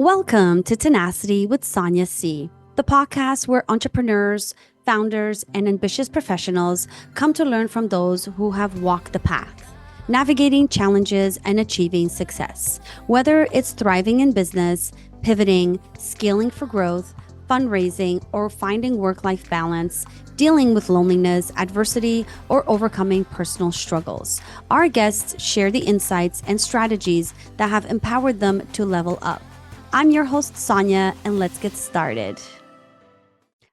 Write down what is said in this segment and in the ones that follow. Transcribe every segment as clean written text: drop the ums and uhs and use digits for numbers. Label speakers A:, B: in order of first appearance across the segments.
A: Welcome to Tenacity with Sonia C., the podcast where entrepreneurs, founders, and ambitious professionals come to learn from those who have walked the path, navigating challenges and achieving success. Whether it's thriving in business, pivoting, scaling for growth, fundraising, or finding work-life balance, dealing with loneliness, adversity, or overcoming personal struggles. Our guests share the insights and strategies that have empowered them to level up. I'm your host, Sonia, and let's get started.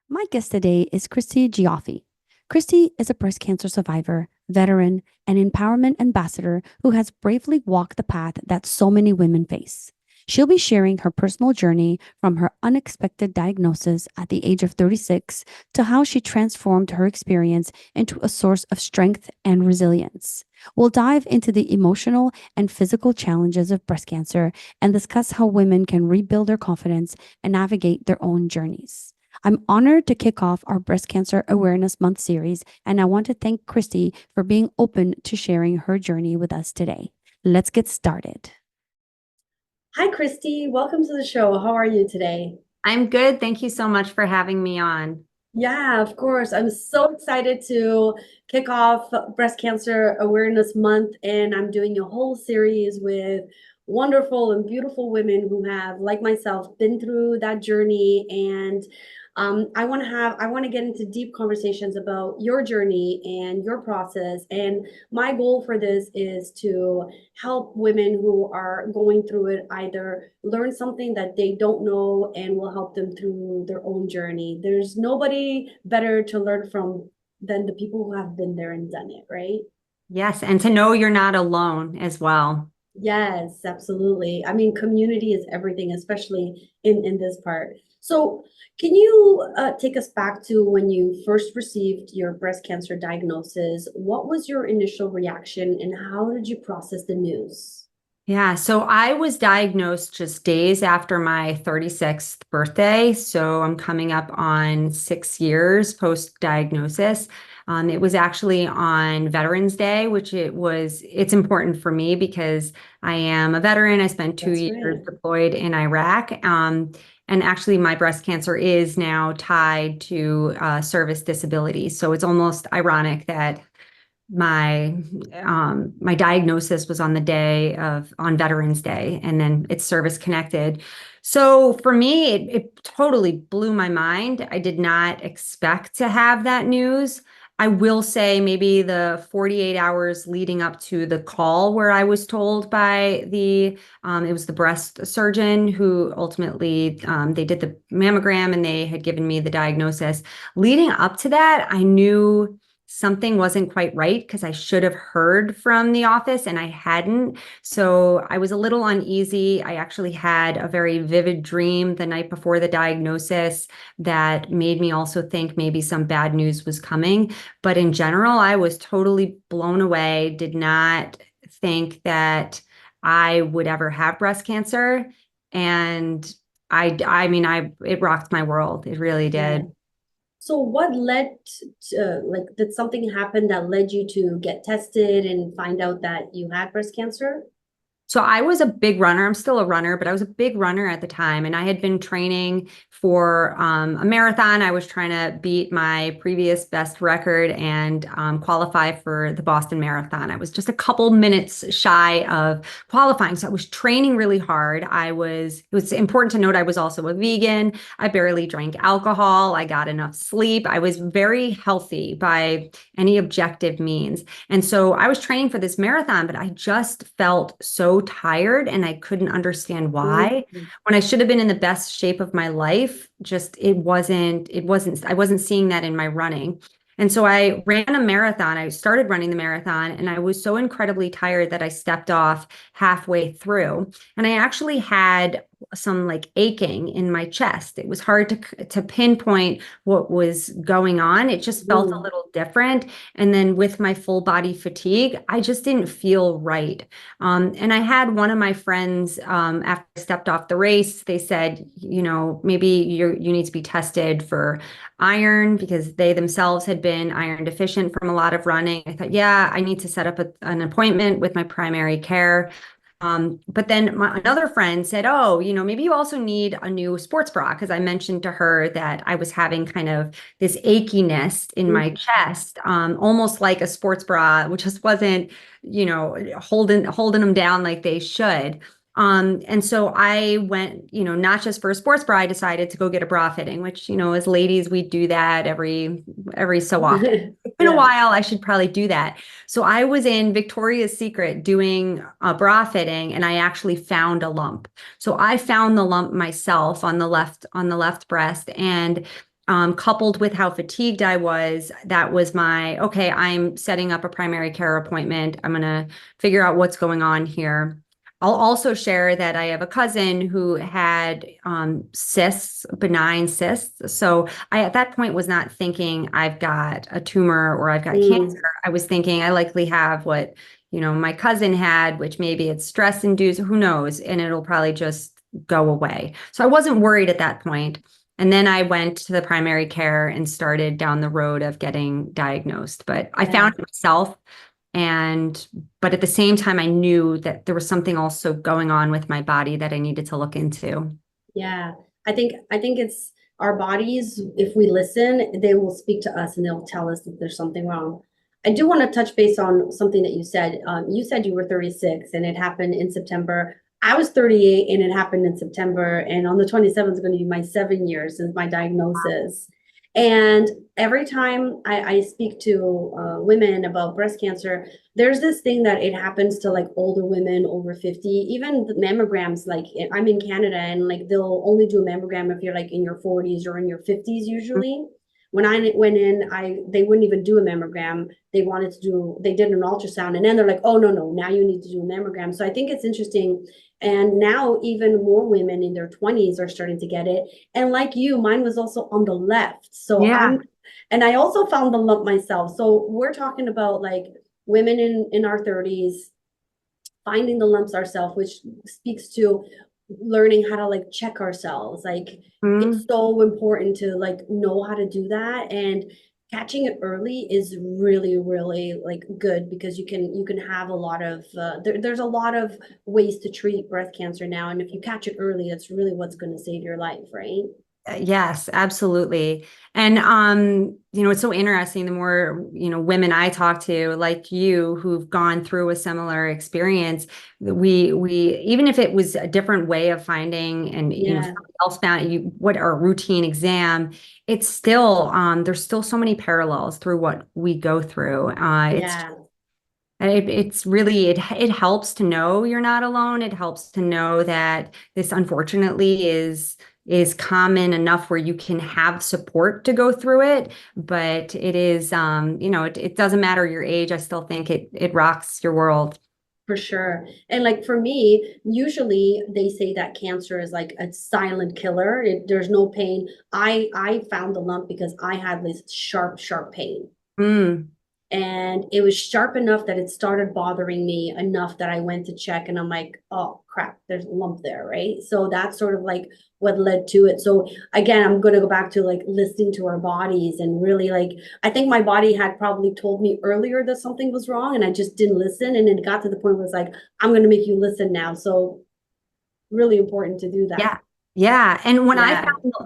A: My guest today is Christy Gioffi. Christy is a breast cancer survivor, veteran, and empowerment ambassador who has bravely walked the path that so many women face. She'll be sharing her personal journey from her unexpected diagnosis at the age of 36 to how she transformed her experience into a source of strength and resilience. We'll dive into the emotional and physical challenges of breast cancer and discuss how women can rebuild their confidence and navigate their own journeys. I'm honored to kick off our Breast Cancer Awareness Month series, and I want to thank Christy for being open to sharing her journey with us today. Let's get started. Hi, Christy. Welcome to the show. How are you today?
B: I'm good. Thank you so much for having me on.
A: Yeah, of course. I'm so excited to kick off Breast Cancer Awareness Month, and I'm doing a whole series with wonderful and beautiful women who have, like myself, been through that journey. And I want to get into deep conversations about your journey and your process. And my goal for this is to help women who are going through it either learn something that they don't know and will help them through their own journey. There's nobody better to learn from than the people who have been there and done it, right?
B: Yes, and to know you're not alone as well.
A: Yes, absolutely. I mean, community is everything, especially in this part. So, can you take us back to when you first received your breast cancer diagnosis? What was your initial reaction, and how did you process the news?
B: Yeah, so I was diagnosed just days after my 36th birthday. So I'm coming up on 6 years post-diagnosis. It was actually on Veterans Day, which it's important for me because I am a veteran. I spent two
A: That's
B: years
A: right.
B: deployed in Iraq. And actually, my breast cancer is now tied to service disability. So it's almost ironic that my my diagnosis was on the day of on Veterans Day, and then it's service connected. So for me, it totally blew my mind. I did not expect to have that news. I will say maybe the 48 hours leading up to the call where I was told by it was the breast surgeon who ultimately, they did the mammogram and they had given me the diagnosis. Leading up to that, I knew something wasn't quite right because I should have heard from the office and I hadn't. So I was a little uneasy. I actually had a very vivid dream the night before the diagnosis that made me also think maybe some bad news was coming. But in general, I was totally blown away, did not think that I would ever have breast cancer. And it rocked my world. It really
A: Yeah.
B: did.
A: So what led to, like, did something happen that led you to get tested and find out that you had breast cancer?
B: So I was a big runner. I'm still a runner, but I was a big runner at the time. And I had been training for a marathon. I was trying to beat my previous best record and qualify for the Boston Marathon. I was just a couple minutes shy of qualifying. So I was training really hard. It was important to note I was also a vegan. I barely drank alcohol. I got enough sleep. I was very healthy by any objective means. And so I was training for this marathon, but I just felt so tired and I couldn't understand why.
A: Mhm.
B: When I should have been in the best shape of my life, I wasn't seeing that in my running. And so I ran a marathon. I started running the marathon and I was so incredibly tired that I stepped off halfway through. And I actually had some like aching in my chest. It was hard to pinpoint what was going on. It just felt a
A: Mhm.
B: little different. And then with my full body fatigue, I just didn't feel right. And I had one of my friends, after I stepped off the race, they said, maybe you need to be tested for iron because they themselves had been iron deficient from a lot of running. I thought, yeah, I need to set up an appointment with my primary care. But then another friend said, "Oh, maybe you also need a new sports bra," because I mentioned to her that I was having kind of this achiness in my chest, almost like a sports bra, which just wasn't, holding them down like they should. And so I went, not just for a sports bra, I decided to go get a bra fitting, which, as ladies, we do that every so often. It's been a
C: Yeah.
B: while. I should probably do that. So I was in Victoria's Secret doing a bra fitting and I actually found a lump. So I found the lump myself on the left breast and coupled with how fatigued I was, that was okay, I'm setting up a primary care appointment. I'm going to figure out what's going on here. I'll also share that I have a cousin who had cysts, benign cysts. So I, at that point, was not thinking I've got a tumor or I've got cancer.
C: Mm.
B: I was thinking I likely have what, my cousin had, which maybe it's stress induced, who knows, and it'll probably just go away. So I wasn't worried at that point. And then I went to the primary care and started down the road of getting diagnosed. But I
C: Yeah.
B: found it myself. And, but at the same time, I knew that there was something also going on with my body that I needed to look into.
C: Yeah. I think it's our bodies, if we listen, they will speak to us and they'll tell us that there's something wrong. I do want to touch base on something that you said. You said you were 36 and it happened in September. I was 38 and it happened in September. And on the 27th is going to be my 7 years since my diagnosis. And every time I speak to women about breast cancer, there's this thing that it happens to like older women over 50, even the mammograms. Like I'm in Canada and like they'll only do a mammogram if you're like in your 40s or in your 50s usually. When I went in, they wouldn't even do a mammogram. They did an ultrasound and then they're like, oh no, now you need to do a mammogram. So I think it's interesting. And now even more women in their 20s are starting to get it. And like you, mine was also on the left.
B: Yeah.
C: And I also found the lump myself. So we're talking about like women in our 30s finding the lumps ourselves, which speaks to learning how to like check ourselves. Like
B: Mm.
C: it's so important to like know how to do that, and catching it early is really really like good because you can have a lot of there's a lot of ways to treat breast cancer now, and if you catch it early, that's really what's going to save your life, right?
B: Yes, absolutely. And it's so interesting. The more, women I talk to, like you, who've gone through a similar experience, we even if it was a different way of finding and
C: Yeah.
B: somebody else found what our routine exam, it's still there's still so many parallels through what we go through.
C: Yeah.
B: It's really it helps to know you're not alone. It helps to know that this unfortunately is common enough where you can have support to go through it. But it is it doesn't matter your age. I still think it rocks your world.
C: For sure. And like for me, usually they say that cancer is like a silent killer. There's no pain. I found the lump because I had this sharp pain.
B: Mm.
C: And it was sharp enough that it started bothering me enough that I went to check and I'm like, oh crap, there's a lump there, right? So that's sort of like what led to it. So again, I'm going to go back to like listening to our bodies and really like, I think my body had probably told me earlier that something was wrong and I just didn't listen. And it got to the point where it's like, I'm going to make you listen now. So really important to do that.
B: Yeah. Yeah. And
C: Yeah.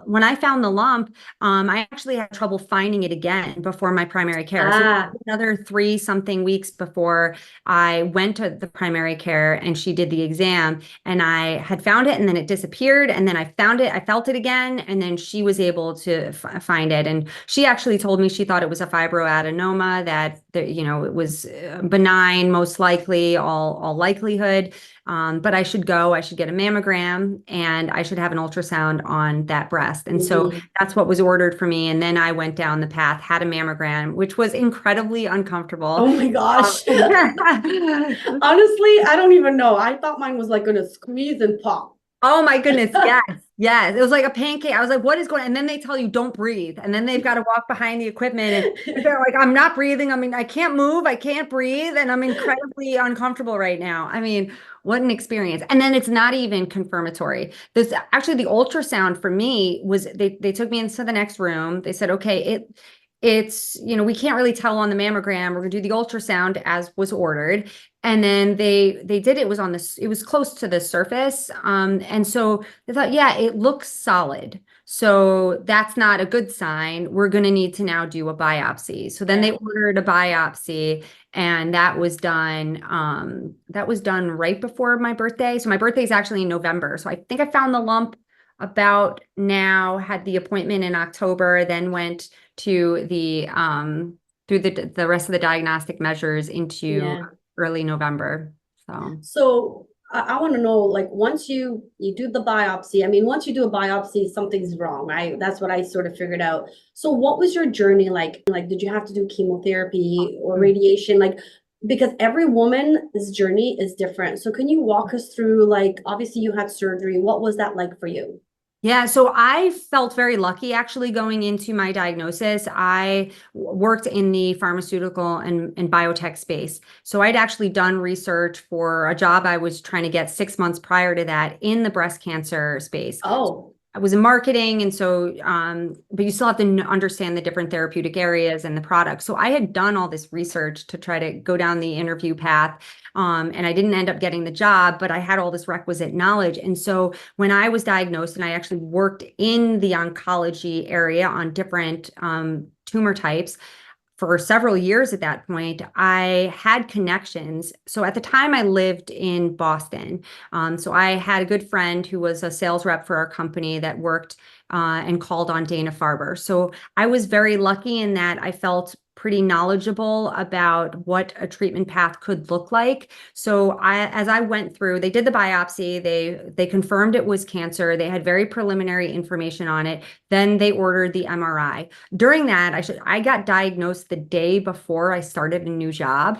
B: when I found the lump, I actually had trouble finding it again before my primary care. So
C: Ah,
B: another 3 something weeks before I went to the primary care and she did the exam and I had found it and then it disappeared. And then I found it, I felt it again. And then she was able to find it. And she actually told me she thought it was a fibroadenoma, that, it was benign, most likely, all likelihood. But I should get a mammogram and I should have an ultrasound on that breast. And so
C: mhm.
B: that's what was ordered for me. And then I went down the path, had a mammogram, which was incredibly uncomfortable.
C: Oh my
B: Um,
C: gosh. Honestly, I don't even know. I thought mine was like going to squeeze and pop.
B: Oh my goodness. Yes. Yes. It was like a pancake. I was like, what is going on? And then they tell you don't breathe. And then they've got to walk behind the equipment and they're like, I'm not breathing. I mean, I can't move. I can't breathe. And I'm incredibly uncomfortable right now. I mean, what an experience. And then it's not even confirmatory. This actually the ultrasound for me was they took me into the next room. They said, okay, it's, we can't really tell on the mammogram. We're gonna do the ultrasound as was ordered. And then they did, it was on this, it was close to the surface. And so they thought, yeah, it looks solid. So that's not a good sign. We're gonna need to now do a biopsy. So then they ordered a biopsy, and that was done right before my birthday. So my birthday is actually in November. So I think I found the lump about now, had the appointment in October, then went to the through the rest of the diagnostic measures into early November.
C: So I want to know, like, once you do the biopsy, I mean, once you do a biopsy, something's wrong, right? That's what I sort of figured out. So what was your journey like? Like, did you have to do chemotherapy or radiation? Like, because every woman's journey is different. So can you walk us through, like, obviously you had surgery. What was that like for you?
B: Yeah, so I felt very lucky actually going into my diagnosis. I worked in the pharmaceutical and biotech space. So I'd actually done research for a job I was trying to get 6 months prior to that in the breast cancer space.
C: Oh.
B: I was in marketing, and so, but you still have to understand the different therapeutic areas and the products. So I had done all this research to try to go down the interview path, and I didn't end up getting the job, but I had all this requisite knowledge. And so when I was diagnosed, and I actually worked in the oncology area on different tumor types, for several years at that point, I had connections. So at the time, I lived in Boston. So I had a good friend who was a sales rep for our company that worked and called on Dana-Farber. So I was very lucky in that I felt pretty knowledgeable about what a treatment path could look like. So as I went through, they did the biopsy, they confirmed it was cancer. They had very preliminary information on it. Then they ordered the MRI. During that, I got diagnosed the day before I started a new job.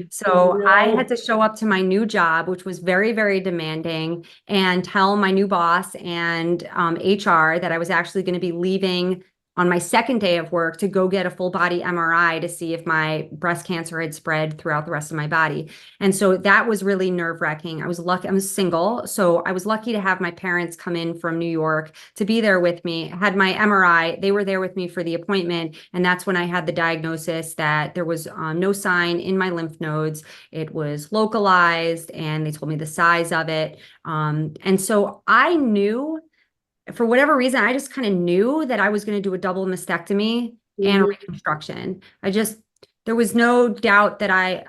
B: So I had to show up to my new job, which was very, very demanding, and tell my new boss and HR that I was actually going to be leaving on my second day of work to go get a full body MRI to see if my breast cancer had spread throughout the rest of my body. And so that was really nerve-wracking. I was lucky, I was single, so I was lucky to have my parents come in from New York to be there with me. I had my MRI, they were there with me for the appointment, and that's when I had the diagnosis that there was no sign in my lymph nodes. It was localized, and they told me the size of it. And so I knew, for whatever reason, I just kind of knew that I was going to do a double mastectomy and a reconstruction. There was no doubt that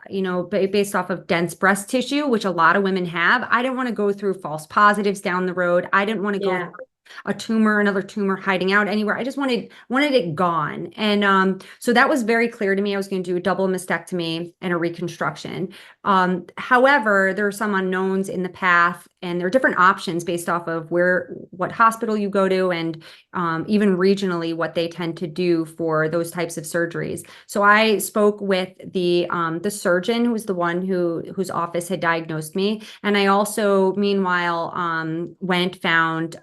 B: based off of dense breast tissue, which a lot of women have, I didn't want to go through false positives down the road. I didn't want to go through another tumor hiding out anywhere. I just wanted it gone. And so that was very clear to me. I was going to do a double mastectomy and a reconstruction. However, there are some unknowns in the path, and there are different options based off of what hospital you go to, and even regionally what they tend to do for those types of surgeries. So I spoke with the surgeon, who was the one whose office had diagnosed me, and I also meanwhile found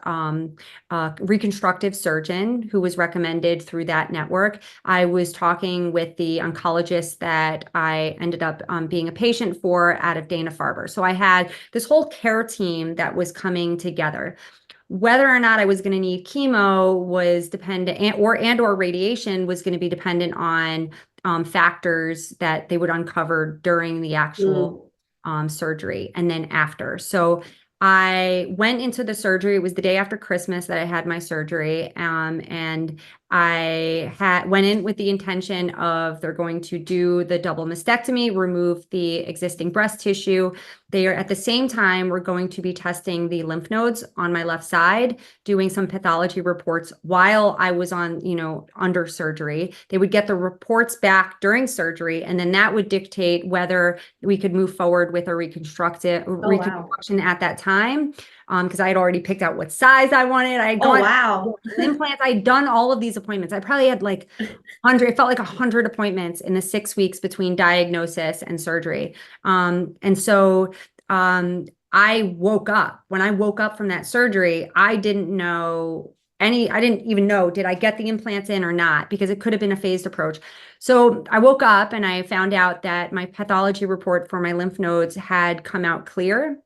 B: a reconstructive surgeon who was recommended through that network. I was talking with the oncologist that I ended up being a patient for out of Dana-Farber. So I had this whole care team that was coming together. Whether or not I was going to need chemo was dependent, or radiation was going to be dependent on factors that they would uncover during the actual surgery and then after. So I went into the surgery. It was the day after Christmas that I had my surgery. And I went in with the intention of, they're going to do the double mastectomy, remove the existing breast tissue. They are, at the same time, we're going to be testing the lymph nodes on my left side, doing some pathology reports while I was on, under surgery. They would get the reports back during surgery, and then that would dictate whether we could move forward with a reconstruction at that time. Because I had already picked out what size I wanted. I had gone implants. I'd done all of these appointments. I probably had like 100. It felt like 100 appointments in the 6 weeks between diagnosis and surgery. And so I woke up. When I woke up from that surgery, I didn't even know, did I get the implants in or not? Because it could have been a phased approach. So I woke up and I found out that my pathology report for my lymph nodes had come out clear.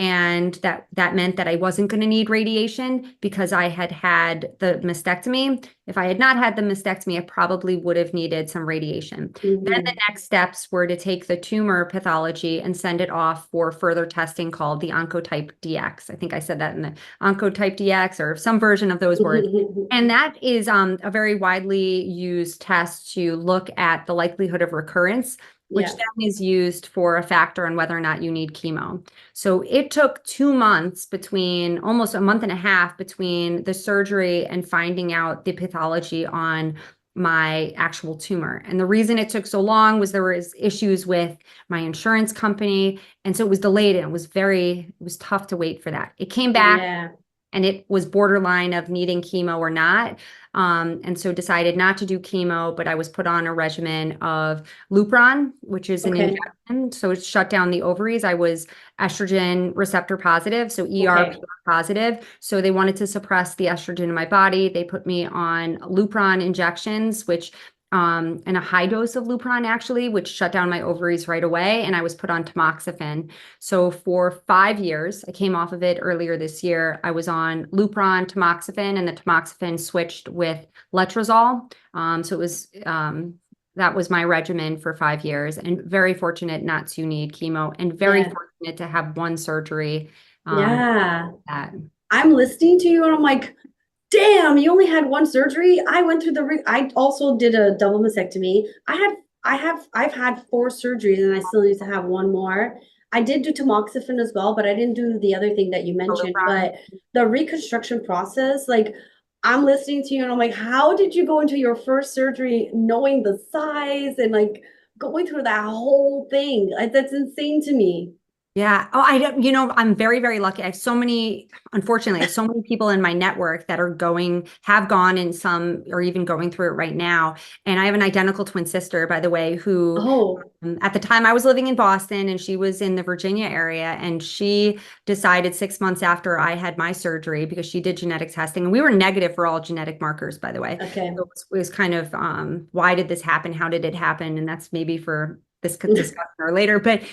B: And that meant that I wasn't going to need radiation because I had had the mastectomy. If I had not had the mastectomy, I probably would have needed some radiation. Then the next steps were to take the tumor pathology and send it off for further testing called the Oncotype DX. I think I said that in the Oncotype DX or some version of those words. And that is a very widely used test to look at the likelihood of recurrence, which
C: Yeah.
B: then is used for a factor on whether or not you need chemo. So it took 2 months, between almost a month and a half between the surgery and finding out the pathology on my actual tumor. And the reason it took so long was there was issues with my insurance company. And so it was delayed, and it was tough to wait for that. It came back.
C: Yeah.
B: And it was borderline of needing chemo or not. And so decided not to do chemo, but I was put on a regimen of Lupron, which is an
C: Okay.
B: injection. So it shut down the ovaries. I was estrogen receptor positive, so ER
C: Okay.
B: positive. So they wanted to suppress the estrogen in my body. They put me on Lupron injections, which and a high dose of Lupron actually, which shut down my ovaries right away. And I was put on tamoxifen. So for 5 years, I came off of it earlier this year. I was on Lupron, tamoxifen, and the tamoxifen switched with letrozole. So it was that was my regimen for 5 years, and very fortunate not to need chemo, and very
C: Yeah.
B: fortunate to have one surgery.
C: Yeah.
B: That.
C: I'm listening to you and I'm like, damn, you only had one surgery. I went through I also did a double mastectomy. I've had 4 surgeries and I still need to have one more. I did do tamoxifen as well, but I didn't do the other thing that you mentioned.
B: Lupron.
C: But the reconstruction process, like I'm listening to you and I'm like, how did you go into your first surgery knowing the size and like going through that whole thing? Like, that's insane to me.
B: Yeah. Oh, I don't, I'm very, very lucky. I have so many, unfortunately, I have so many people in my network that have gone, and some are even going through it right now. And I have an identical twin sister, by the way, who
C: Oh,
B: at the time I was living in Boston and she was in the Virginia area. And she decided 6 months after I had my surgery, because she did genetic testing, and we were negative for all genetic markers, by the way.
C: okay.
B: So it was kind of, why did this happen? How did it happen? And that's maybe for this discussion or later. But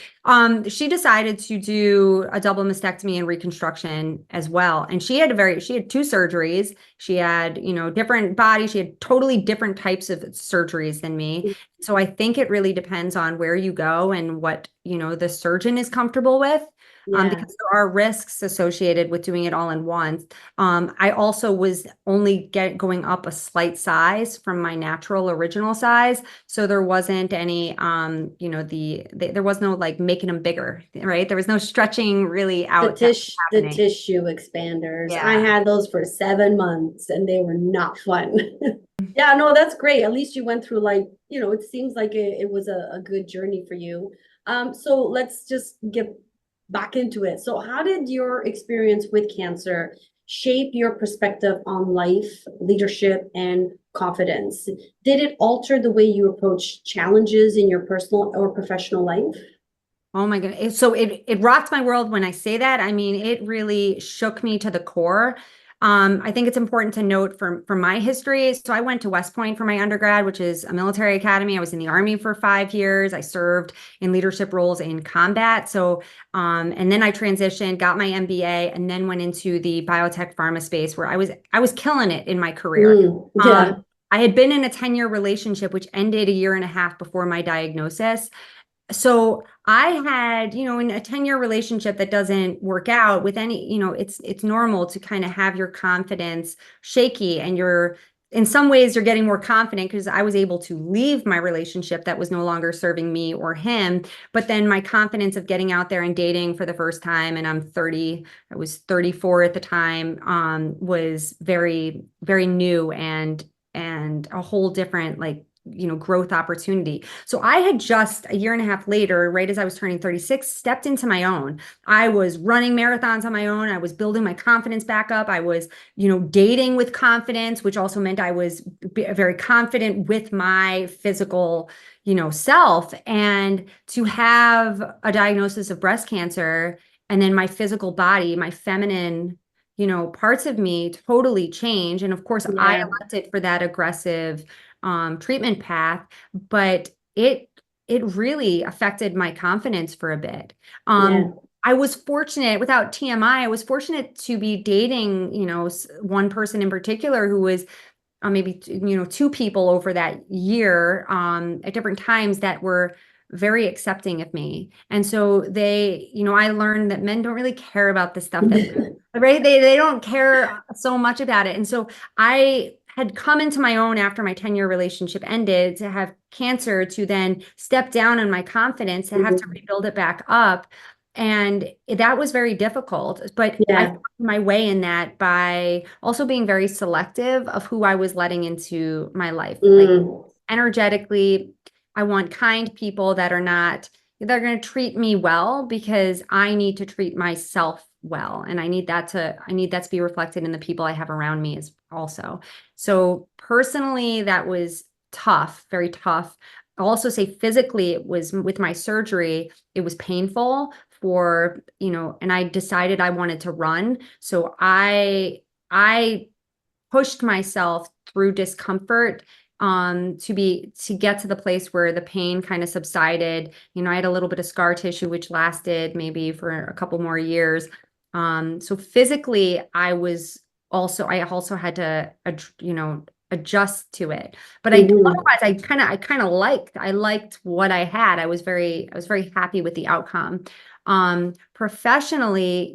B: she decided to do a double mastectomy and reconstruction as well. And she had 2 surgeries. She had, different body. She had totally different types of surgeries than me. So I think it really depends on where you go and what, the surgeon is comfortable with.
C: Yeah.
B: Because there are risks associated with doing it all in once. I also was only going up a slight size from my natural original size. So there wasn't any, there was no like making them bigger, right? There was no stretching really out that was
C: The
B: happening.
C: tissue expanders. I
B: Yeah.
C: had those for 7 months and they were not fun. Yeah, no, that's great. At least you went through like, it seems like it was a good journey for you. So let's just get back into it. So how did your experience with cancer shape your perspective on life, leadership, and confidence? Did it alter the way you approach challenges in your personal or professional life?
B: Oh my goodness. So it rocked my world when I say that. I mean, it really shook me to the core. I think it's important to note from my history. So I went to West Point for my undergrad, which is a military academy. I was in the Army for 5 years. I served in leadership roles in combat. So, and then I transitioned, got my MBA, and then went into the biotech pharma space where I was killing it in my career.
C: Yeah.
B: I had been in a 10-year relationship, which ended a year and a half before my diagnosis. So I had, in a 10-year relationship that doesn't work out with any, it's normal to kind of have your confidence shaky, and in some ways you're getting more confident because I was able to leave my relationship that was no longer serving me or him. But then my confidence of getting out there and dating for the first time, and I was 34 at the time, was very, very new, and a whole different growth opportunity. So I had just a year and a half later, right as I was turning 36, stepped into my own. I was running marathons on my own. I was building my confidence back up. I was, dating with confidence, which also meant I was very confident with my physical, self. And to have a diagnosis of breast cancer, and then my physical body, my feminine, parts of me totally change. And of course, I
C: Yeah.
B: elected for that aggressive treatment path, but it really affected my confidence for a bit.
C: Yeah.
B: I was fortunate, without TMI, I was fortunate to be dating, one person in particular who was maybe two people over that year at different times that were very accepting of me. And so I learned that men don't really care about the stuff that right, they don't care so much about it. And so I had come into my own after my 10-year relationship ended, to have cancer, to then step down in my confidence, to have to rebuild it back up. And that was very difficult, but I
C: Yeah.
B: found my way in that by also being very selective of who I was letting into my life. Like,
C: Mm.
B: energetically, I want kind people that are not, they're going to treat me well, because I need to treat myself well. And I need that to be reflected in the people I have around me as also. So personally, that was tough, very tough. I'll also say physically, it was, with my surgery, it was painful and I decided I wanted to run. So I pushed myself through discomfort to get to the place where the pain kind of subsided. I had a little bit of scar tissue which lasted maybe for a couple more years. So physically I also had to adjust to it. But
C: Mhm.
B: otherwise I liked what I had. I was very happy with the outcome. Professionally,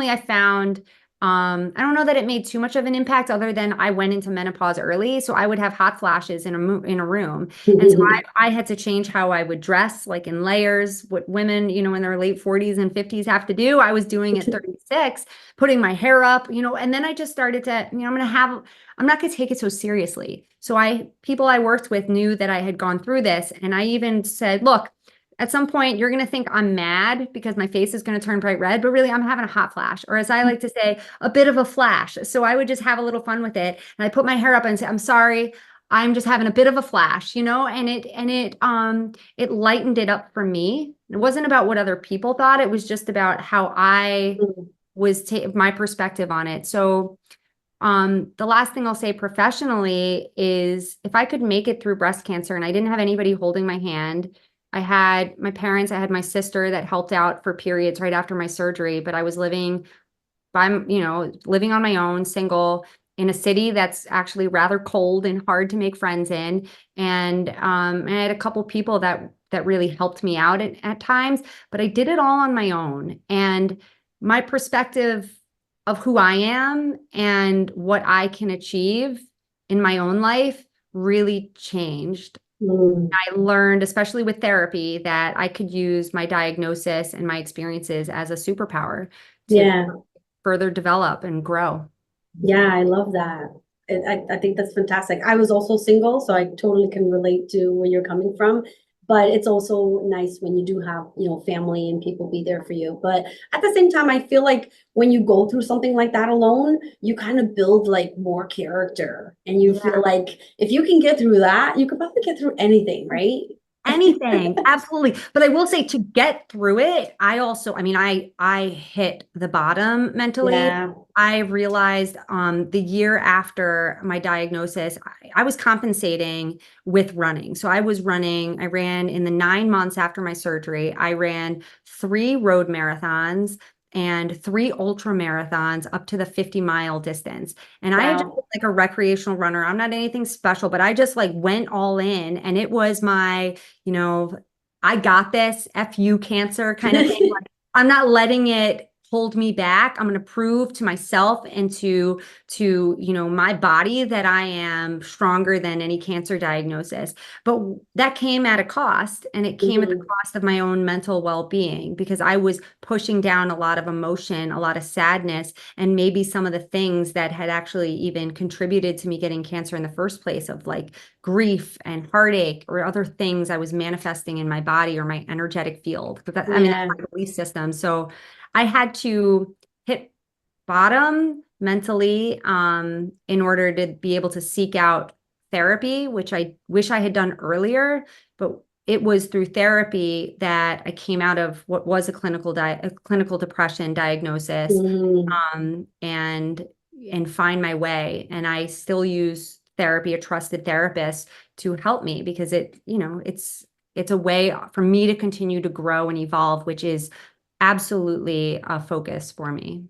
B: I found, I don't know that it made too much of an impact, other than I went into menopause early. So I would have hot flashes in a room. And so I had to change how I would dress, like in layers, what women, in their late 40s and 50s have to do. I was doing at 36, putting my hair up, and then I just started to, I'm not going to take it so seriously. So people I worked with knew that I had gone through this. And I even said, look, at some point, you're going to think I'm mad because my face is going to turn bright red, but really I'm having a hot flash, or as I like to say, a bit of a flash. So I would just have a little fun with it. And I put my hair up and say, I'm sorry, I'm just having a bit of a flash, and it lightened it up for me. It wasn't about what other people thought. It was just about how I was my perspective on it. So the last thing I'll say professionally is, if I could make it through breast cancer and I didn't have anybody holding my hand, I had my parents, I had my sister that helped out for periods right after my surgery, but I was living on my own, single, in a city that's actually rather cold and hard to make friends in. And I had a couple people that really helped me out at times, but I did it all on my own. And my perspective of who I am and what I can achieve in my own life really changed.
C: Mm.
B: I learned, especially with therapy, that I could use my diagnosis and my experiences as a superpower to
C: Yeah.
B: further develop and grow.
C: Yeah, I love that. I think that's fantastic. I was also single, so I totally can relate to where you're coming from. But it's also nice when you do have, family and people be there for you. But at the same time, I feel like when you go through something like that alone, you kind of build like more character. And you feel
B: Yeah.
C: like if you can get through that, you could probably get through anything, right?
B: Anything, absolutely. But I will say, to get through it, I hit the bottom mentally.
C: Yeah.
B: I realized the year after my diagnosis, I was compensating with running. So I ran in the 9 months after my surgery. I ran 3 road marathons and 3 ultra marathons up to the 50-mile distance. And I had just
C: Wow.
B: been like a recreational runner. I'm not anything special, but I just like went all in, and it was my, you know, I got this, F you cancer kind of thing. Like, I'm not letting it hold me back. I'm going to prove to myself and to my body that I am stronger than any cancer diagnosis. But that came at a cost, and it came at the
C: Mhm.
B: cost of my own mental well-being, because I was pushing down a lot of emotion, a lot of sadness, and maybe some of the things that had actually even contributed to me getting cancer in the first place, of like grief and heartache or other things I was manifesting in my body or my energetic field. But that's
C: Yeah.
B: my belief system. So I had to hit bottom mentally in order to be able to seek out therapy, which I wish I had done earlier. But it was through therapy that I came out of what was a clinical depression diagnosis,
C: Mm.
B: and find my way. And I still use therapy, a trusted therapist, to help me, because it's a way for me to continue to grow and evolve, which is absolutely a focus for me.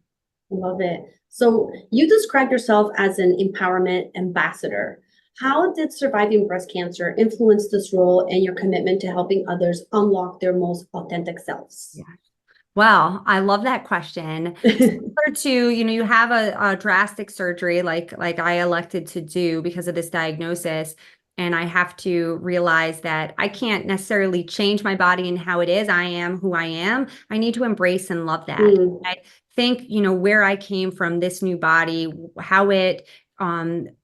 C: Love it. So you describe yourself as an empowerment ambassador. How did surviving breast cancer influence this role and your commitment to helping others unlock their most authentic selves?
B: Yeah. Well, I love that question. Similar to, you have a drastic surgery like I elected to do because of this diagnosis. And I have to realize that I can't necessarily change my body and how it is. I am who I am. I need to embrace and love that.
C: Mm,
B: I think, where I came from, this new body, how it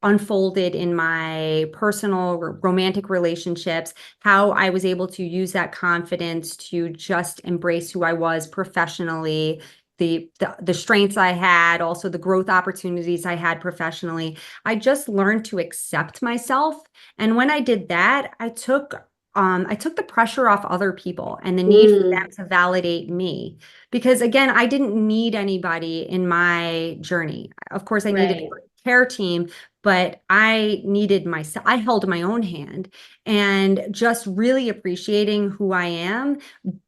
B: unfolded in my personal romantic relationships, how I was able to use that confidence to just embrace who I was professionally, the strengths I had, also the growth opportunities I had professionally. I just learned to accept myself. And when I did that, I took the pressure off other people and the need for them
C: mm,
B: to validate me. Because again, I didn't need anybody in my journey. Of course, I needed
C: right.
B: a care team, but I needed myself. I held my own hand, and just really appreciating who I am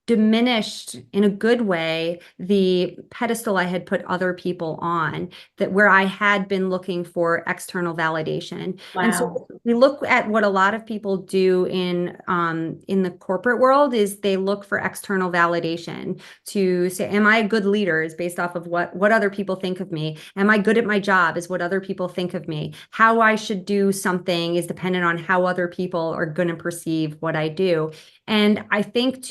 B: diminished in a good way the pedestal I had put other people on, that where I had been looking for external validation. And so
C: Wow.
B: we look at what a lot of people do in the corporate world is they look for external validation to say, am I a good leader, is based off of what other people think of me. Am I good at my job, is what other people think of me. How I should do something is dependent on how other people are going to perceive what I do. And I think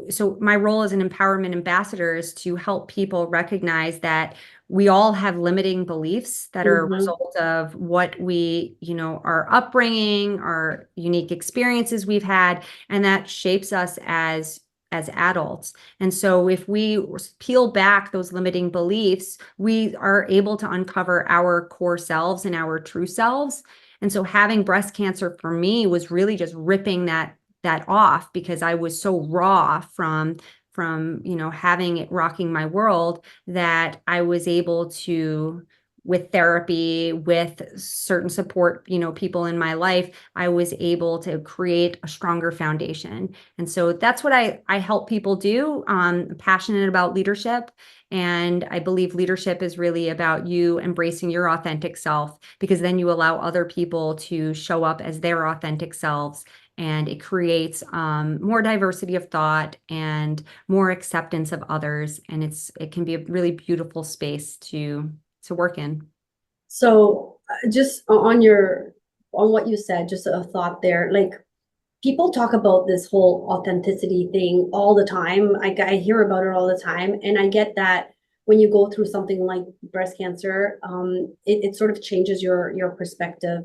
B: so my role as an empowerment ambassador is to help people recognize that we all have limiting beliefs that are a
C: Mm-hmm.
B: result of what our upbringing, our unique experiences we've had, and that shapes us as adults. And so if we peel back those limiting beliefs, we are able to uncover our core selves and our true selves. And so having breast cancer for me was really just ripping that off, because I was so raw from having it rocking my world, that I was able to, with therapy, with certain support, people in my life, I was able to create a stronger foundation. And so that's what I help people do. I'm passionate about leadership, and I believe leadership is really about you embracing your authentic self, because then you allow other people to show up as their authentic selves, and it creates more diversity of thought and more acceptance of others. And it can be a really beautiful space to work in.
C: So just on what you said, just a thought there, like people talk about this whole authenticity thing all the time. I hear about it all the time. And I get that when you go through something like breast cancer, it sort of changes your perspective.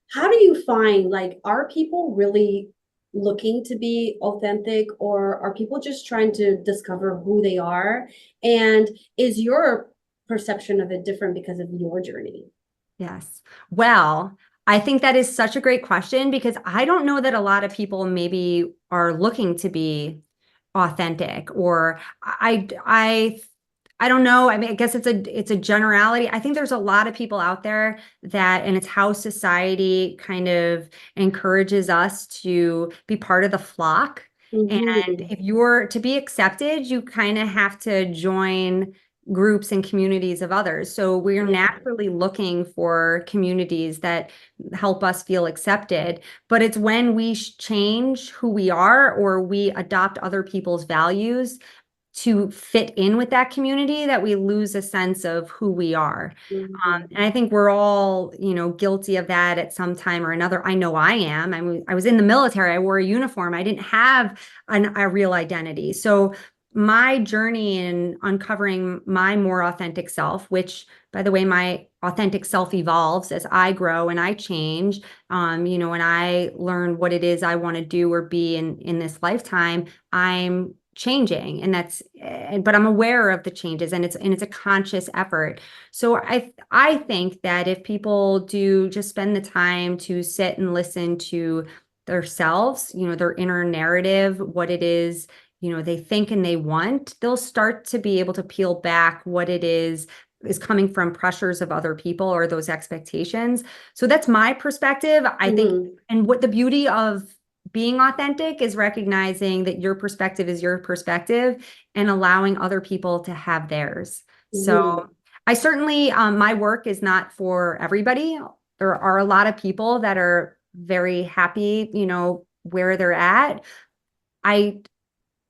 C: How do you find, like, are people really looking to be authentic, or are people just trying to discover who they are? And is your perception of it different because of your journey?
B: Yes. Well, I think that is such a great question, because I don't know that a lot of people maybe are looking to be authentic, or I don't know. I mean, I guess it's a generality. I think there's a lot of people out there that, and it's how society kind of encourages us to be part of the flock. And
C: Mm-hmm.
B: if you're to be accepted, you kind of have to join groups and communities of others. So we're
C: Yeah.
B: naturally looking for communities that help us feel accepted. But it's when we change who we are, or we adopt other people's values to fit in with that community, that we lose a sense of who we are.
C: Mm-hmm.
B: And I think we're all, guilty of that at some time or another. I know I am. I was in the military. I wore a uniform. I didn't have a real identity. So my journey in uncovering my more authentic self, which, by the way, my authentic self evolves as I grow and I change, and I learn what it is I want to do or be in this lifetime, I'm changing. And but I'm aware of the changes, and it's a conscious effort. So I think that if people do just spend the time to sit and listen to themselves, their inner narrative, what it is, they think and they want, they'll start to be able to peel back what it is coming from pressures of other people or those expectations. So that's my perspective. I think,
C: Mm-hmm.
B: and what the beauty of being authentic is recognizing that your perspective is your perspective and allowing other people to have theirs.
C: Mhm.
B: So I certainly, my work is not for everybody. There are a lot of people that are very happy, where they're at. I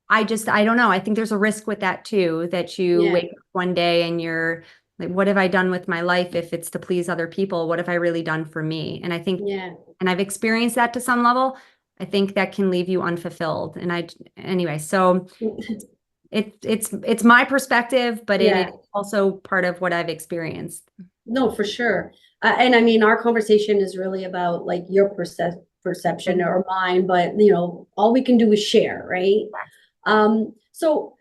B: I don't know. I think there's a risk with that too, that you
C: Yeah,
B: wake up one day and you're like, what have I done with my life if it's to please other people? What have I really done for me? And I think,
C: yeah.
B: and I've experienced that to some level. I think that can leave you unfulfilled. Anyway, so it's my perspective, but it is
C: Yeah.
B: also part of what I've experienced.
C: No, for sure. And I mean, our conversation is really about like your perception or mine, but all we can do is share, right? So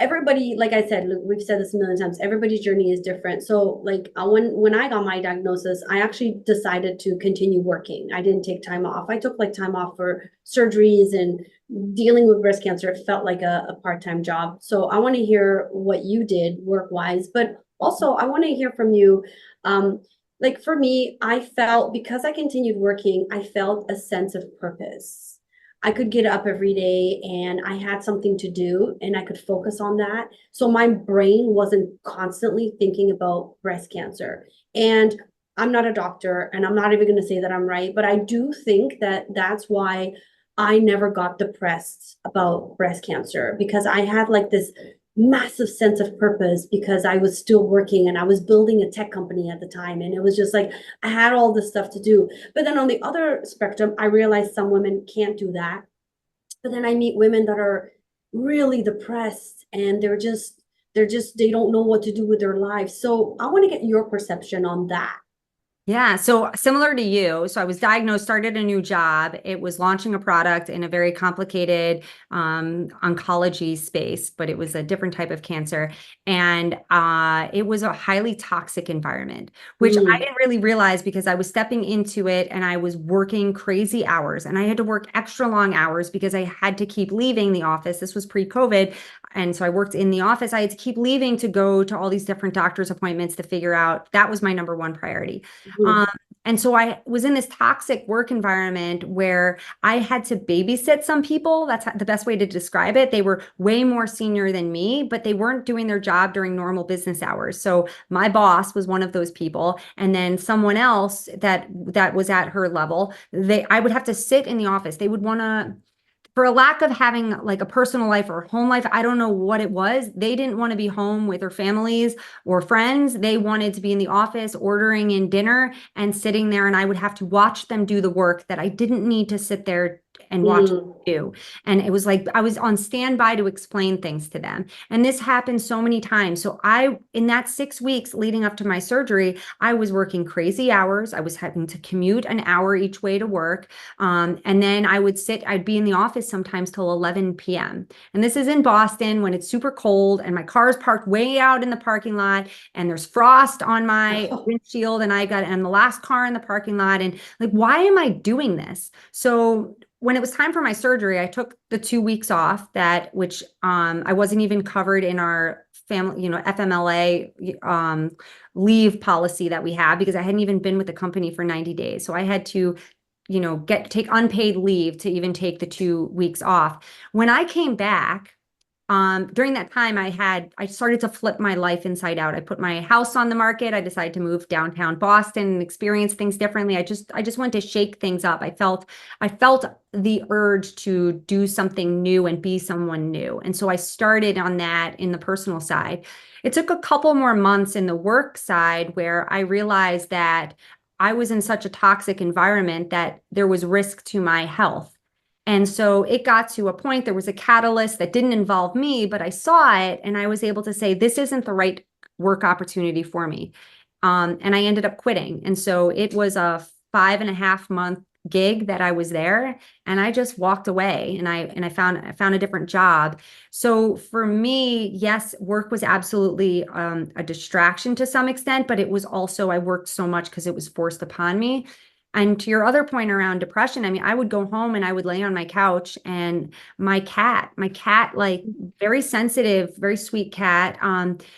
C: everybody, like I said, look, we've said this a million times, everybody's journey is different. So like when I got my diagnosis, I actually decided to continue working. I didn't take time off. I took like time off for surgeries and dealing with breast cancer. It felt like a part-time job. So I want to hear what you did work-wise, but also I want to hear from you. Like for me, I felt because I continued working, I felt a sense of purpose. I could get up every day and I had something to do and I could focus on that. So my brain wasn't constantly thinking about breast cancer. And I'm not a doctor and I'm not even going to say that I'm right, but I do think that that's why I never got depressed about breast cancer because I had like this massive sense of purpose because I was still working and I was building a tech company at the time. And it was just like I had all this stuff to do. But then on the other spectrum, I realized some women can't do that. But then I meet women that are really depressed and they don't know what to do with their lives. So I want to get your perception on that.
B: Yeah, so similar to you. So I was diagnosed, started a new job. It was launching a product in a very complicated oncology space, but it was a different type of cancer. And it was a highly toxic environment, which I
C: Mm,
B: didn't really realize because I was stepping into it and I was working crazy hours and I had to work extra long hours because I had to keep leaving the office. This was pre-COVID. And so I worked in the office. I had to keep leaving to go to all these different doctor's appointments to figure out that was my number one priority.
C: mm,
B: Um, and so I was in this toxic work environment where I had to babysit some people. That's the best way to describe it. They were way more senior than me, but they weren't doing their job during normal business hours. So my boss was one of those people, and then someone else that was at her level, I would have to sit in the office. They would want to, for a lack of having like a personal life or home life, I don't know what it was. They didn't want to be home with their families or friends. They wanted to be in the office ordering in dinner and sitting there, and I would have to watch them do the work that I didn't need to sit there and watch them
C: mm,
B: do. And it was like I was on standby to explain things to them. And this happened so many times. So in that 6 weeks leading up to my surgery, I was working crazy hours. I was having to commute an hour each way to work. And then I'd be in the office sometimes till 11 p.m. And this is in Boston when it's super cold and my car is parked way out in the parking lot and there's frost on my windshield and I'm the last car in the parking lot. And like, why am I doing this? So when it was time for my surgery, I took the 2 weeks off which I wasn't even covered in our family, FMLA leave policy that we have because I hadn't even been with the company for 90 days. So I had to take unpaid leave to even take the 2 weeks off. When I came back, during that time, I started to flip my life inside out. I put my house on the market. I decided to move downtown Boston and experience things differently. I just wanted to shake things up. I felt the urge to do something new and be someone new. And so I started on that in the personal side. It took a couple more months in the work side where I realized that I was in such a toxic environment that there was risk to my health. And so it got to a point, there was a catalyst that didn't involve me, but I saw it and I was able to say, this isn't the right work opportunity for me. And I ended up quitting. And so it was a 5.5 month gig that I was there and I just walked away and I found a different job. So for me, yes, work was absolutely a distraction to some extent, but it was also, I worked so much because it was forced upon me. And to your other point around depression, I mean, I would go home and I would lay on my couch, and my cat, like very sensitive, very sweet cat,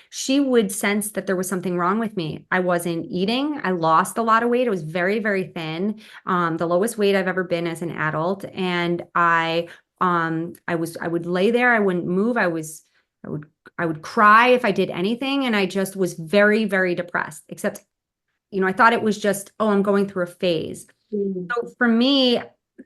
B: she would sense that there was something wrong with me. I wasn't eating. I lost a lot of weight. It was very, very thin, the lowest weight I've ever been as an adult. And I would lay there. I wouldn't move. I would, I would cry if I did anything. And I just was very, very depressed, except I thought it was just, oh, I'm going through a phase.
C: Mm.
B: So for me,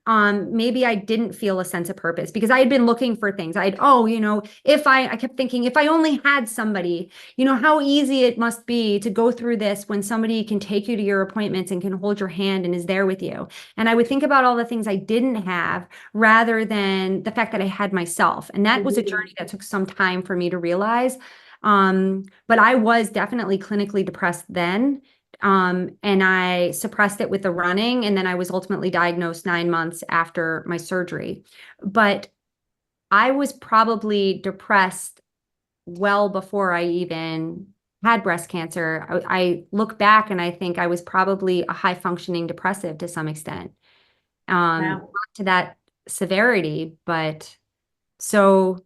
B: maybe I didn't feel a sense of purpose because I had been looking for things. I kept thinking, if I only had somebody, how easy it must be to go through this when somebody can take you to your appointments and can hold your hand and is there with you. And I would think about all the things I didn't have rather than the fact that I had myself. And that was a
C: Mhm.
B: journey that took some time for me to realize. But I was definitely clinically depressed then. And I suppressed it with the running, and then I was ultimately diagnosed 9 months after my surgery. But I was probably depressed well before I even had breast cancer. I look back and I think I was probably a high functioning depressive to some extent.
C: Wow.
B: Not to that severity, but so,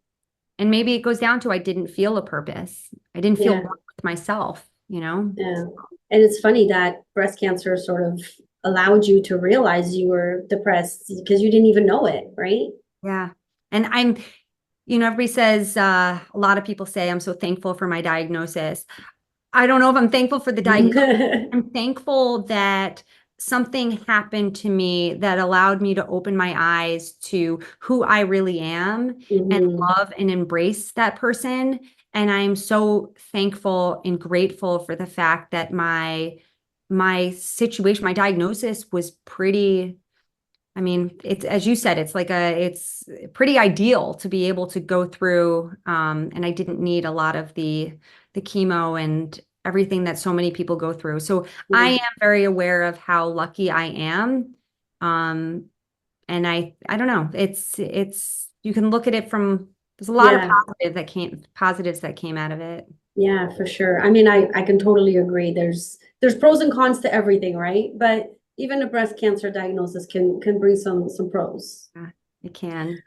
B: and maybe it goes down to I didn't feel a purpose. I didn't feel
C: Yeah.
B: one with myself.
C: Yeah. And it's funny that breast cancer sort of allowed you to realize you were depressed because you didn't even know it, right?
B: Yeah. And everybody says, a lot of people say, I'm so thankful for my diagnosis. I don't know if I'm thankful for the diagnosis. I'm thankful that something happened to me that allowed me to open my eyes to who I really am and
C: Hmm.
B: love and embrace that person. And I'm so thankful and grateful for the fact that my situation, my diagnosis was pretty. I mean, it's as you said, it's pretty ideal to be able to go through, and I didn't need a lot of the chemo and everything that so many people go through. So I am very aware of how lucky I am. Um, and I don't know, it's you can look at it from there's a lot of
C: Yeah.
B: positives that came out of it.
C: Yeah, for sure. I mean, I can totally agree. There's pros and cons to everything, right? But even a breast cancer diagnosis can bring some pros.
B: Yeah, it can.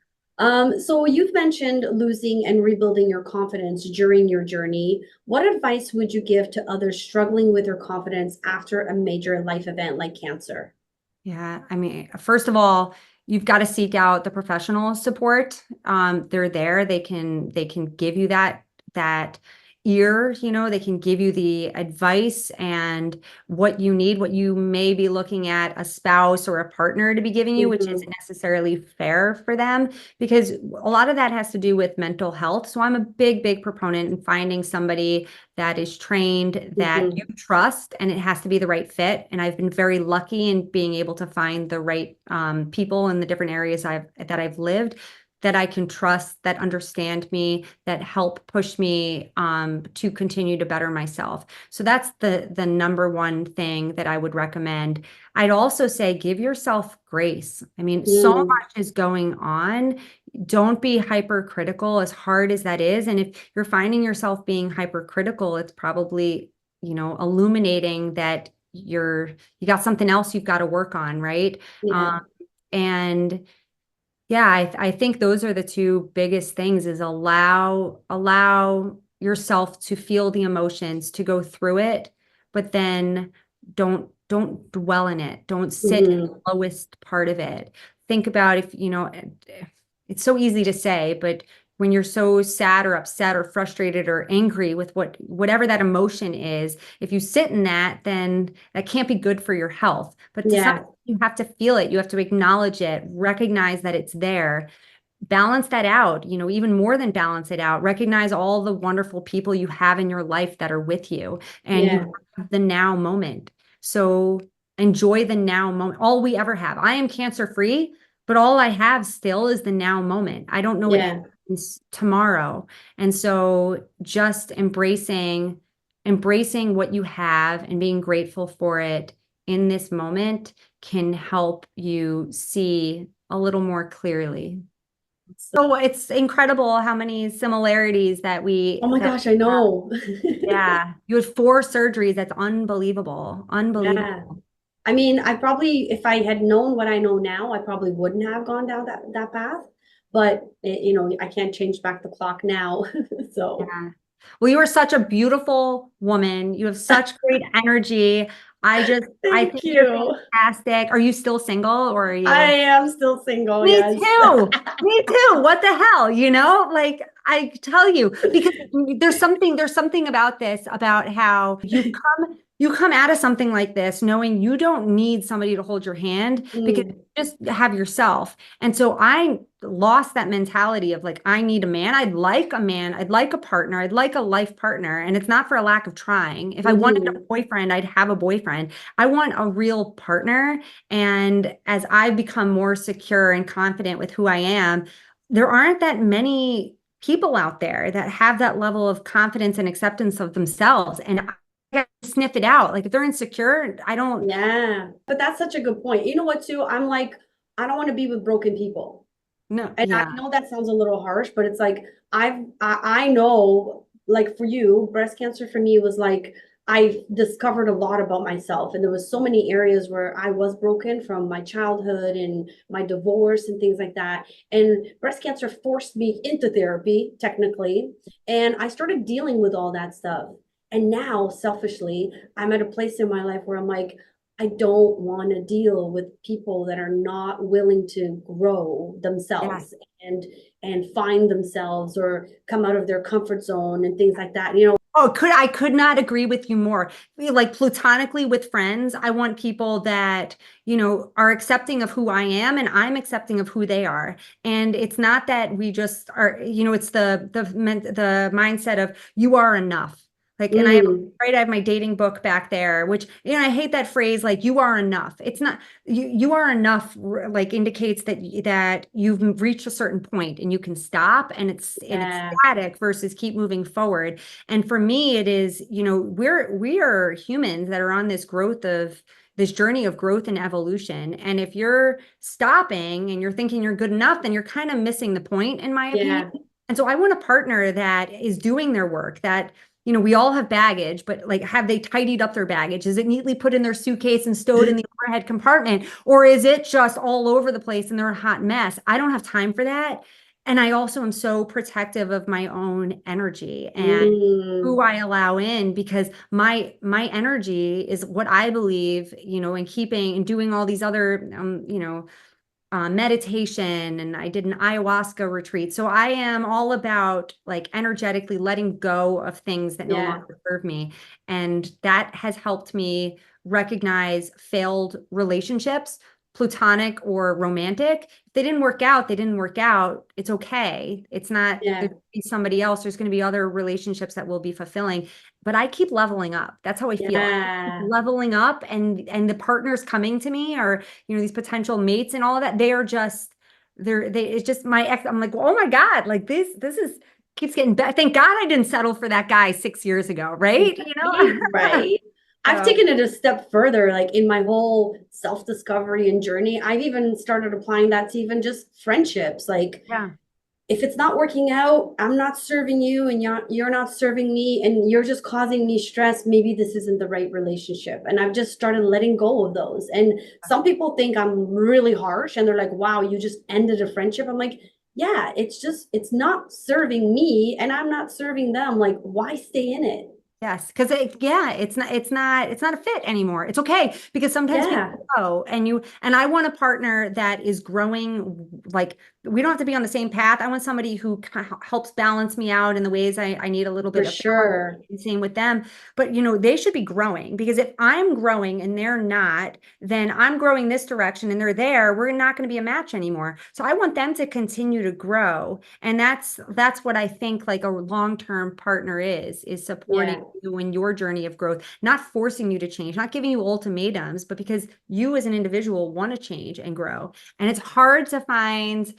C: So you've mentioned losing and rebuilding your confidence during your journey. What advice would you give to others struggling with their confidence after a major life event like cancer?
B: Yeah, I mean, first of all, you've got to seek out the professional support. They're there. They can give you that ear, they can give you the advice and what you need, what you may be looking at a spouse or a partner to be giving you, which isn't
C: Hmm.
B: necessarily fair for them because a lot of that has to do with mental health. So I'm a big, big proponent in finding somebody that is trained, that you
C: Hmm.
B: trust, and it has to be the right fit. And I've been very lucky in being able to find the right people in the different areas that I've lived that I can trust, that understand me, that help push me to continue to better myself. So that's the number one thing that I would recommend. I'd also say give yourself grace. I mean, so
C: Mm.
B: much is going on. Don't be hypercritical, as hard as that is. And if you're finding yourself being hypercritical, it's probably, illuminating that you got something else you've got to work on, right?
C: Yeah.
B: And yeah, I think those are the two biggest things is allow yourself to feel the emotions, to go through it, but then don't dwell in it. Don't sit in
C: Hmm.
B: the lowest part of it. Think about if, it's so easy to say, but when you're so sad or upset or frustrated or angry with whatever that emotion is, if you sit in that, then that can't be good for your health. But to some
C: Yeah.
B: you have to feel it, you have to acknowledge it, recognize that it's there, balance that out, even more than balance it out, recognize all the wonderful people you have in your life that are with you, and you
C: Yeah.
B: have the now moment. So enjoy the now moment. All we ever have. I am cancer free, but all I have still is the now moment. I don't know what
C: Yeah.
B: happens tomorrow. And so just embracing what you have and being grateful for it in this moment can help you see a little more clearly. So it's incredible how many similarities that
C: Oh my
B: that
C: gosh, I know.
B: yeah. You had 4 surgeries. That's unbelievable.
C: Yeah.
B: Unbelievable.
C: I mean, I probably, if I had known what I know now, I probably wouldn't have gone down that path. But I can't change back the clock now. So
B: Yeah. Well, you are such a beautiful woman. You have such great energy. I
C: thank
B: think you're
C: you.
B: fantastic. Are you still single or are
C: I
B: you?
C: am still single,
B: Me
C: yes.
B: too. Me too. What the hell, Like I tell you, because there's something about this, about how you come out of something like this knowing you don't need somebody to hold your hand because you
C: Mm,
B: just have yourself. And so I lost that mentality of like, I need a man. I'd like a man. I'd like a partner. I'd like a life partner. And it's not for a lack of trying. If I wanted a
C: mhm.
B: boyfriend, I'd have a boyfriend. I want a real partner. And as I've become more secure and confident with who I am, there aren't that many people out there that have that level of confidence and acceptance of themselves. And I gotta sniff it out. Like if they're insecure, I don't.
C: Yeah. But that's such a good point. You know what, too? I'm like, I don't want to be with broken people.
B: No,
C: And I
B: yeah,
C: know that sounds a little harsh, but it's like I know, like for you, breast cancer for me was like I discovered a lot about myself, and there was so many areas where I was broken from my childhood and my divorce and things like that. And breast cancer forced me into therapy, technically, and I started dealing with all that stuff. And now, selfishly, I'm at a place in my life where I'm like, I don't want to deal with people that are not willing to grow
B: yeah.
C: themselves and find themselves or come out of their comfort zone and things like that.
B: Oh, I could not agree with you more. Like platonically with friends, I want people that, are accepting of who I am and I'm accepting of who they are. And it's not that we just are, it's the mindset of you are enough. Like, and
C: Mm,
B: I have my dating book back there, which, I hate that phrase, like you are enough. It's not, you are enough, like indicates that you've reached a certain point and you can stop and it's
C: yeah,
B: static versus keep moving forward. And for me, it is, we are humans that are on this journey of growth and evolution. And if you're stopping and you're thinking you're good enough, then you're kind of missing the point, in my opinion.
C: yeah,
B: And so I want a partner that is doing their work, that, we all have baggage, but like, have they tidied up their baggage? Is it neatly put in their suitcase and stowed in the overhead compartment? Or is it just all over the place and they're a hot mess? I don't have time for that. And I also am so protective of my own energy and who
C: mm,
B: I allow in, because my energy is what I believe, in keeping and doing all these other meditation, and I did an ayahuasca retreat. So I am all about like energetically letting go of things that no
C: yeah,
B: longer serve me. And that has helped me recognize failed relationships, platonic or romantic. If they didn't work out, they didn't work out. It's okay. It's not,
C: yeah,
B: there's gonna be somebody else. There's going to be other relationships that will be fulfilling. But I keep leveling up. That's how I feel. I keep
C: yeah,
B: leveling up, and the partners coming to me are, these potential mates and all of that, they are just, it's just my ex. I'm like, oh my God, like this is keeps getting better. Thank God I didn't settle for that guy 6 years ago, right?
C: right, right. I've
B: So
C: taken it a step further, like in my whole self-discovery and journey. I've even started applying that to even just friendships. Like
B: yeah.
C: if it's not working out, I'm not serving you and you're not serving me and you're just causing me stress. Maybe this isn't the right relationship. And I've just started letting go of those. And some people think I'm really harsh and they're like, wow, you just ended a friendship. I'm like, yeah, it's not serving me and I'm not serving them. Like, why stay in it?
B: Yes, because it's not a fit anymore. It's okay, because sometimes people
C: Yeah,
B: go, and I want a partner that is growing. Like, we don't have to be on the same path. I want somebody who kind of helps balance me out in the ways I need a little
C: for
B: bit of balance.
C: sure.
B: And same with them. But they should be growing, because if I'm growing and they're not, then I'm growing this direction and they're there. We're not going to be a match anymore. So I want them to continue to grow. And that's what I think like a long-term partner is supporting
C: Yeah,
B: you in your journey of growth, not forcing you to change, not giving you ultimatums, but because you as an individual want to change and grow. And it's hard to find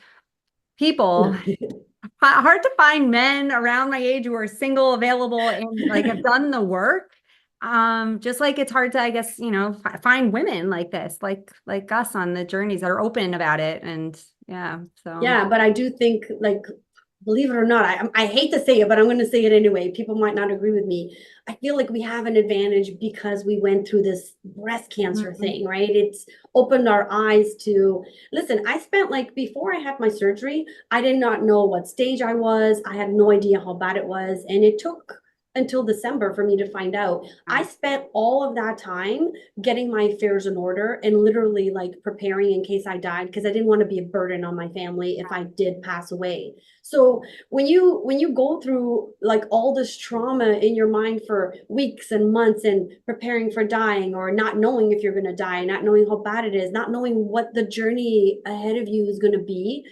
B: people, hard to find men around my age who are single, available, and like have done the work. Just like it's hard to, I guess, find women like this, like us on the journeys that are open about it. And yeah, so
C: yeah, but I do think like believe it or not, I hate to say it, but I'm going to say it anyway. People might not agree with me. I feel like we have an advantage because we went through this breast cancer thing, right? It's opened our eyes to, listen, I spent like, before I had my surgery, I did not know what stage I was. I had no idea how bad it was. And it took until December for me to find out. I spent all of that time getting my affairs in order and literally like preparing in case I died, because I didn't want to be a burden on my family if I did pass away. So when you go through like all this trauma in your mind for weeks and months and preparing for dying, or not knowing if you're going to die, not knowing how bad it is, not knowing what the journey ahead of you is going to be,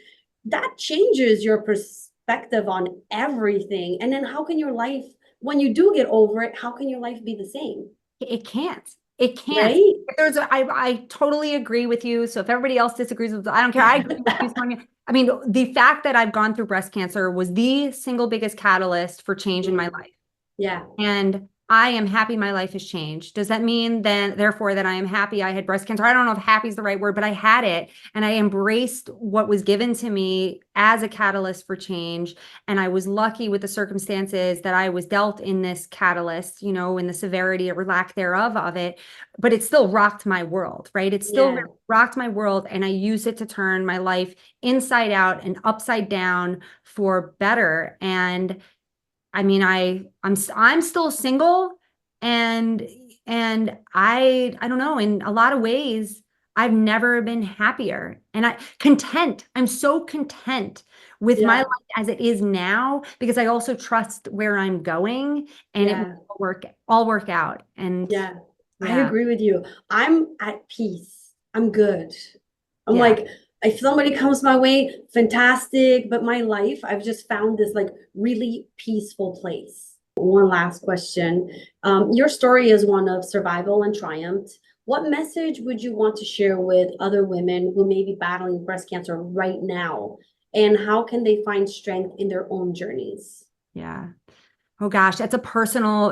C: that changes your perspective on everything. And then how can your life, when you do get over it, how can your life be the same?
B: It can't. It can't.
C: Right?
B: I totally agree with you. So if everybody else disagrees with, I don't care. I agree with you, Sonia. I mean, the fact that I've gone through breast cancer was the single biggest catalyst for change in my life.
C: Yeah.
B: And I am happy my life has changed. Does that mean then, therefore, that I am happy I had breast cancer? I don't know if happy is the right word, but I had it and I embraced what was given to me as a catalyst for change. And I was lucky with the circumstances that I was dealt in this catalyst, you know, in the severity or lack thereof of it. But it still rocked my world, right? It still rocked my world. And I used it to turn my life inside out and upside down for better. And I mean, I'm still single, and I don't know, in a lot of ways, I've never been happier, and I'm so content with my life as it is now, because I also trust where I'm going, and it will all work out. And
C: I agree with you. I'm at peace. I'm good. I'm like, if somebody comes my way, fantastic. But my life, I've just found this like really peaceful place. One last question. Your story is one of survival and triumph. What message would you want to share with other women who may be battling breast cancer right now? And how can they find strength in their own journeys?
B: Yeah. Oh gosh, it's a personal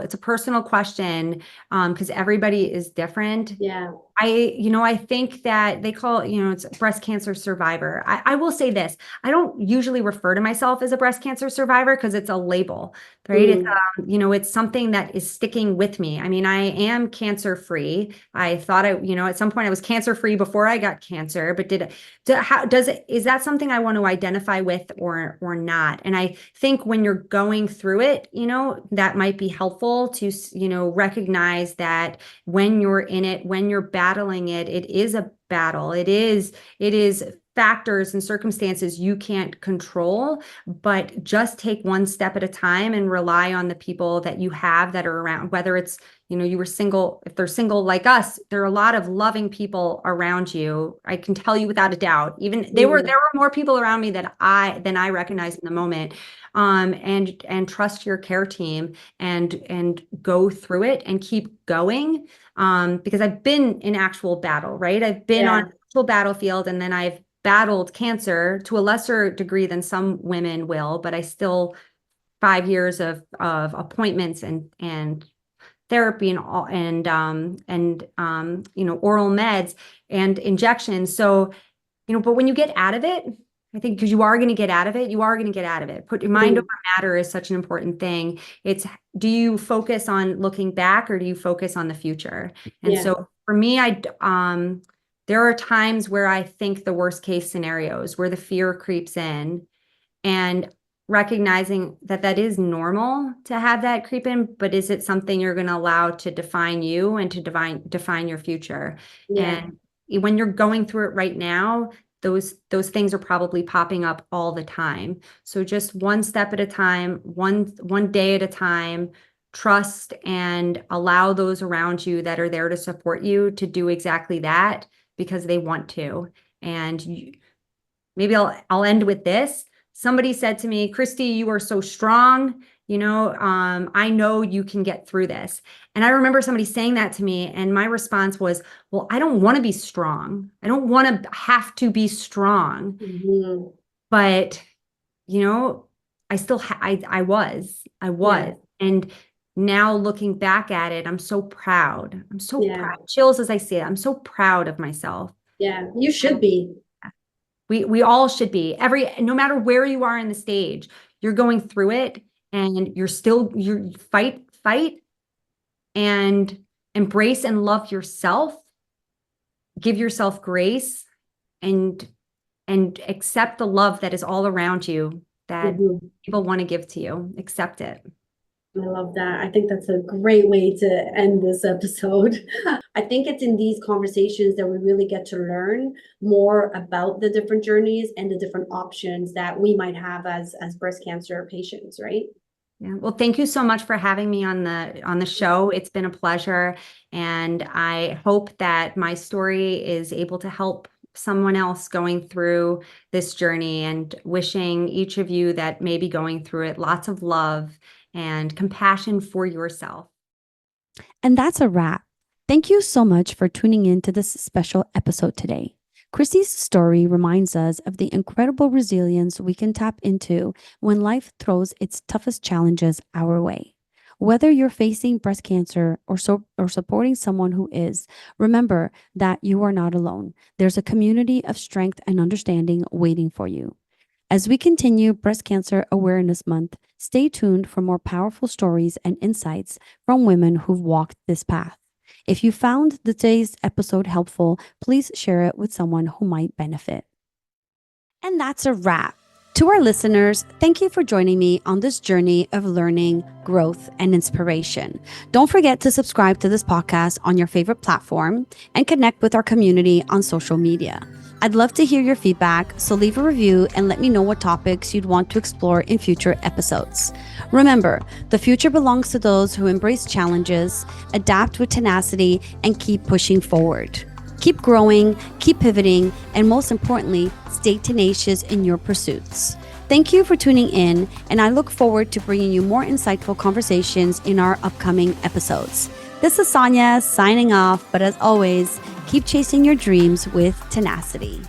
B: question, because everybody is different.
C: Yeah.
B: I think that they call, it's breast cancer survivor. I will say this. I don't usually refer to myself as a breast cancer survivor because it's a label, right? It's, it's something that is sticking with me. I mean, I am cancer free. I thought at some point I was cancer free before I got cancer, but is that something I want to identify with or not? And I think when you're going through it, that might be helpful to, recognize that when you're in it, when you're battling it, it is a battle. It is factors and circumstances you can't control, but just take one step at a time and rely on the people that you have that are around, whether it's, you were single, if they're single like us, there are a lot of loving people around you. I can tell you without a doubt, even there were more people around me than I recognized in the moment. And trust your care team and go through it and keep going. Because I've been in actual battle, right? I've been on actual battlefield, and then I've battled cancer to a lesser degree than some women will, but I still 5 years of appointments and therapy and all and oral meds and injections. So, but when you get out of it, I think because you are going to get out of it, you are going to get out of it. Put your mind over matter is such an important thing. Do you focus on looking back or do you focus on the future? And so for me, there are times where I think the worst case scenarios where the fear creeps in, and recognizing that is normal to have that creep in, but is it something you're going to allow to define you and to define your future? And when you're going through it right now, those things are probably popping up all the time. So just one step at a time, one day at a time, trust and allow those around you that are there to support you to do exactly that because they want to. And maybe I'll end with this. Somebody said to me, Christy, you are so strong. I know you can get through this. And I remember somebody saying that to me. And my response was, well, I don't want to be strong. I don't want to have to be strong. But, I still, I was. And now looking back at it, I'm so proud. I'm so proud. Chills as I say it. I'm so proud of myself.
C: Yeah, you should be.
B: We all should be. No matter where you are in the stage, you're going through it and you're fight, and embrace and love yourself. Give yourself grace and accept the love that is all around you that people want to give to you. Accept it.
C: I love that. I think that's a great way to end this episode. I think it's in these conversations that we really get to learn more about the different journeys and the different options that we might have as breast cancer patients, right?
B: Yeah. Well, thank you so much for having me on the show. It's been a pleasure, and I hope that my story is able to help someone else going through this journey, and wishing each of you that may be going through it lots of love and compassion for yourself.
A: And that's a wrap. Thank you so much for tuning in to this special episode today. Christy's story reminds us of the incredible resilience we can tap into when life throws its toughest challenges our way. Whether you're facing breast cancer or supporting someone who is, remember that you are not alone. There's a community of strength and understanding waiting for you. As we continue Breast Cancer Awareness Month, stay tuned for more powerful stories and insights from women who've walked this path. If you found today's episode helpful, please share it with someone who might benefit. And that's a wrap. To our listeners, thank you for joining me on this journey of learning, growth, and inspiration. Don't forget to subscribe to this podcast on your favorite platform and connect with our community on social media. I'd love to hear your feedback, so leave a review and let me know what topics you'd want to explore in future episodes. Remember, the future belongs to those who embrace challenges, adapt with tenacity, and keep pushing forward. Keep growing, keep pivoting, and most importantly, stay tenacious in your pursuits. Thank you for tuning in, and I look forward to bringing you more insightful conversations in our upcoming episodes. This is Sonia signing off, but as always, keep chasing your dreams with tenacity.